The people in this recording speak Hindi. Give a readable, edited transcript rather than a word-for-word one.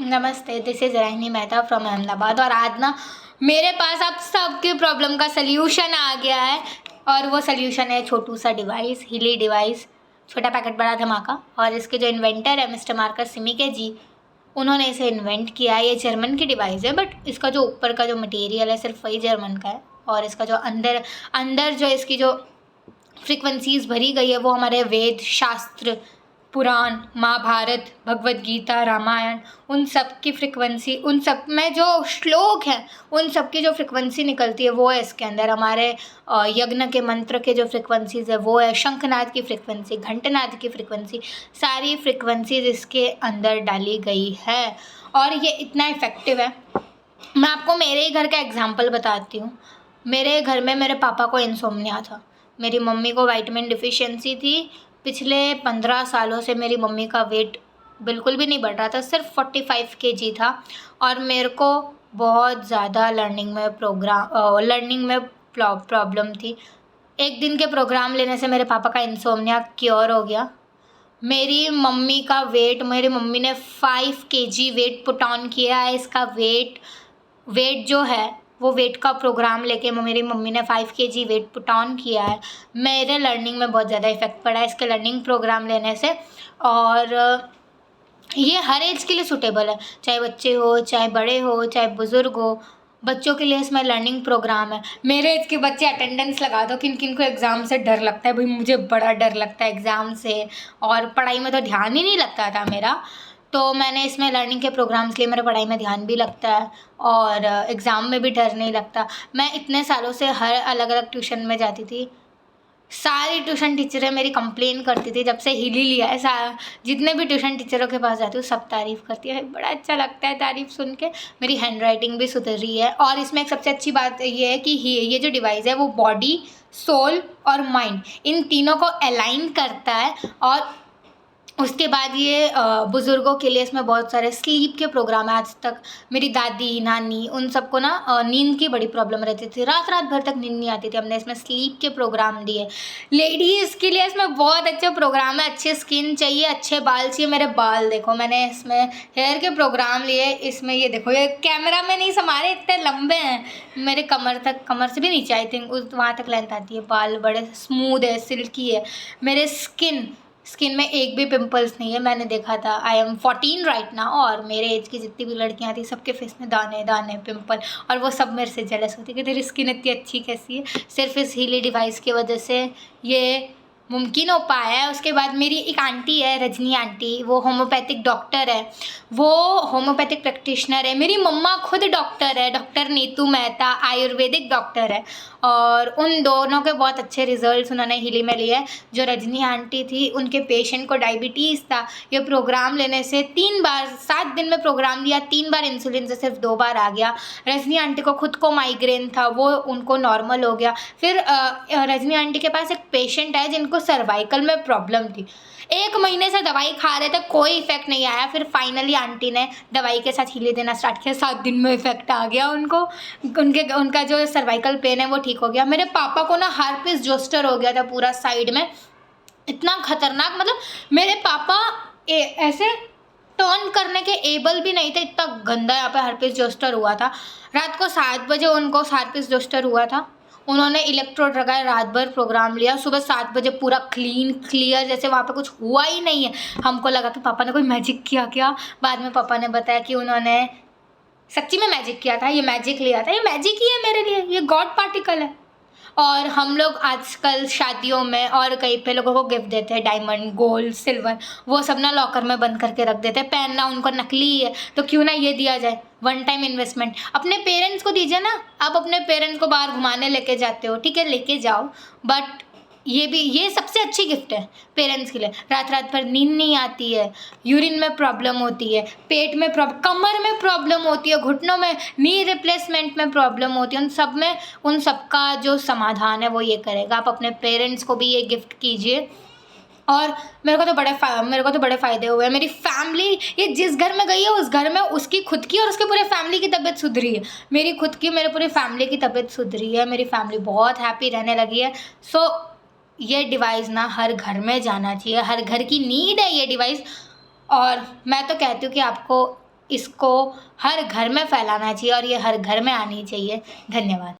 नमस्ते, this is Rahini Mehta from Ahmedabad. और आज ना मेरे पास आप सबकी प्रॉब्लम का सल्यूशन आ गया है। और वो सल्यूशन है छोटू सा डिवाइस, हिली डिवाइस, छोटा पैकेट बड़ा धमाका। और इसके जो इन्वेंटर है मिस्टर मार्कस सिमिके जी, उन्होंने इसे इन्वेंट किया है। ये जर्मन की डिवाइस है, बट इसका जो ऊपर का जो मटेरियल है सिर्फ वही जर्मन का है। और इसका जो अंदर अंदर जो इसकी जो फ्रिक्वेंसीज भरी गई है वो हमारे वेद, शास्त्र, पुराण, महाभारत, भगवत गीता, रामायण, उन सब की फ्रिक्वेंसी, उन सब में जो श्लोक हैं उन सब की जो फ्रिक्वेंसी निकलती है वो है इसके अंदर। हमारे यज्ञ के मंत्र के जो फ्रिक्वेंसीज है वो है, शंखनाद की फ्रिक्वेंसी, घंटनाद की फ्रिक्वेंसी, सारी फ्रिक्वेंसीज इसके अंदर डाली गई है। और ये इतना इफ़ेक्टिव है। मैं आपको मेरे ही घर का एग्जाम्पल बताती हूँ। मेरे घर में मेरे पापा को इंसोम्निया था, मेरी मम्मी को विटामिन डिफिशियंसी थी। पिछले 15 सालों से मेरी मम्मी का वेट बिल्कुल भी नहीं बढ़ रहा था, सिर्फ 45 kg था। और मेरे को बहुत ज़्यादा लर्निंग में प्रॉब्लम थी। एक दिन के प्रोग्राम लेने से मेरे पापा का इंसोम्निया क्योर हो गया। मेरी मम्मी ने 5 kg वेट पुट ऑन किया है। इसका वेट जो है वो वेट का प्रोग्राम लेके मेरी मम्मी ने 5 kg वेट पुट ऑन किया है। मेरे लर्निंग में बहुत ज़्यादा इफ़ेक्ट पड़ा है इसके लर्निंग प्रोग्राम लेने से। और ये हर एज के लिए सूटेबल है, चाहे बच्चे हो, चाहे बड़े हो, चाहे बुज़ुर्ग हो। बच्चों के लिए इसमें लर्निंग प्रोग्राम है। मेरे एज के बच्चे अटेंडेंस लगा दो, किन किन को एग्ज़ाम से डर लगता है। भाई मुझे बड़ा डर लगता है एग्ज़ाम से, और पढ़ाई में तो ध्यान ही नहीं लगता था मेरा। तो मैंने इसमें लर्निंग के प्रोग्राम्स लिए मेरा पढ़ाई में ध्यान भी लगता है और एग्ज़ाम में भी डर नहीं लगता। मैं इतने सालों से हर अलग अलग ट्यूशन में जाती थी। सारी ट्यूशन टीचरें मेरी कंप्लेन करती थी जब से हिली लिया है। जितने भी ट्यूशन टीचरों के पास जाती हूँ सब तारीफ़ करती है। बड़ा अच्छा लगता है तारीफ़ सुन के। मेरी हैंड राइटिंग भी सुधर रही है। और इसमें एक सबसे अच्छी बात ये है कि ये जो डिवाइस है वो बॉडी, सोल और माइंड, इन तीनों को अलाइन करता है। और उसके बाद ये बुज़ुर्गों के लिए इसमें बहुत सारे स्लीप के प्रोग्राम है। आज तक मेरी दादी, नानी, उन सबको ना नींद की बड़ी प्रॉब्लम रहती थी, रात रात भर तक नींद नहीं आती थी। हमने इसमें स्लीप के प्रोग्राम दिए। लेडीज़ के लिए इसमें बहुत अच्छे प्रोग्राम है। अच्छी स्किन चाहिए, अच्छे बाल चाहिए। मेरे बाल देखो, मैंने इसमें हेयर के प्रोग्राम लिए। इसमें ये देखो, ये कैमरा में नहीं समा रहे, इतने लंबे हैं मेरे, कमर से भी नीचे आई थिंक वहाँ तक लेंथ आती है। बाल बड़े स्मूथ है, सिल्की है। मेरे स्किन में एक भी पिंपल्स नहीं है। मैंने देखा था, आई एम 14 राइट नाउ, और मेरे एज की जितनी भी लड़कियां थी सबके फेस में दाने दाने पिंपल, और वो सब मेरे से जेलस होती कि तेरी स्किन इतनी अच्छी कैसी है। सिर्फ इस हीली डिवाइस की वजह से ये मुमकिन हो पाया है। उसके बाद मेरी एक आंटी है, रजनी आंटी, वो होम्योपैथिक डॉक्टर है, वो होम्योपैथिक प्रैक्टिशनर है। मेरी मम्मा खुद डॉक्टर है, डॉक्टर नीतू मेहता, आयुर्वेदिक डॉक्टर है। और उन दोनों के बहुत अच्छे रिजल्ट्स उन्होंने हिली में लिए। जो रजनी आंटी थी उनके पेशेंट को डायबिटीज़ था। ये प्रोग्राम लेने से 3 बार 7 दिन में प्रोग्राम दिया, 3 बार इंसुलिन से सिर्फ 2 बार आ गया। रजनी आंटी को खुद को माइग्रेन था, वो उनको नॉर्मल हो गया। फिर रजनी आंटी के पास एक पेशेंट है जिनको सर्वाइकल में प्रॉब्लम थी। 1 महीने से दवाई खा रहे थे, कोई इफेक्ट नहीं आया। फिर फाइनली आंटी ने दवाई के साथ हीले देना स्टार्ट किया, 7 दिन में इफेक्ट आ गया उनको। उनका जो सर्वाइकल पेन है वो ठीक हो गया। मेरे पापा को ना हार्पिस जोस्टर हो गया था पूरा साइड में, इतना खतरनाक। मतलब मेरे पापा ऐसे टर्न करने के एबल भी नहीं थे, इतना गंदा यहाँ पे हार्पिस जोस्टर हुआ था। रात को 7 बजे उनको हार्पिस जोस्टर हुआ था। उन्होंने इलेक्ट्रोड लगाए, रात भर प्रोग्राम लिया, सुबह 7 बजे पूरा क्लियर, जैसे वहाँ पे कुछ हुआ ही नहीं है। हमको लगा कि पापा ने कोई मैजिक किया क्या। बाद में पापा ने बताया कि उन्होंने सच्ची में मैजिक किया था, ये मैजिक लिया था, ये मैजिक ही है मेरे लिए, ये गॉड पार्टिकल है। और हम लोग आजकल शादियों में और कई पे लोगों को गिफ्ट देते हैं, डायमंड, गोल्ड, सिल्वर, वो सब ना लॉकर में बंद करके रख देते हैं। पहनना उनको नकली ही है, तो क्यों ना ये दिया जाए, वन टाइम इन्वेस्टमेंट। अपने पेरेंट्स को दीजिए ना। आप अपने पेरेंट्स को बाहर घुमाने लेके जाते हो, ठीक है लेके जाओ, बट ये सबसे अच्छी गिफ्ट है पेरेंट्स के लिए। रात रात भर नींद नहीं आती है, यूरिन में प्रॉब्लम होती है, पेट में प्रॉब्लम, कमर में प्रॉब्लम होती है, घुटनों में, नी रिप्लेसमेंट में प्रॉब्लम होती है, उन सब का जो समाधान है वो ये करेगा। आप अपने पेरेंट्स को भी ये गिफ्ट कीजिए। और मेरे को तो बड़े फ़ायदे हुए हैं। मेरी फैमिली, ये जिस घर में गई है उस घर में उसकी खुद की और उसके पूरे फैमिली की तबीयत सुधरी है। मेरी खुद की, मेरे पूरी फैमिली की तबीयत सुधरी है। मेरी फैमिली बहुत हैप्पी रहने लगी है। सो ये डिवाइस ना हर घर में जाना चाहिए, हर घर की नीड है ये डिवाइस। और मैं तो कहती हूँ कि आपको इसको हर घर में फैलाना चाहिए और ये हर घर में आनी चाहिए। धन्यवाद।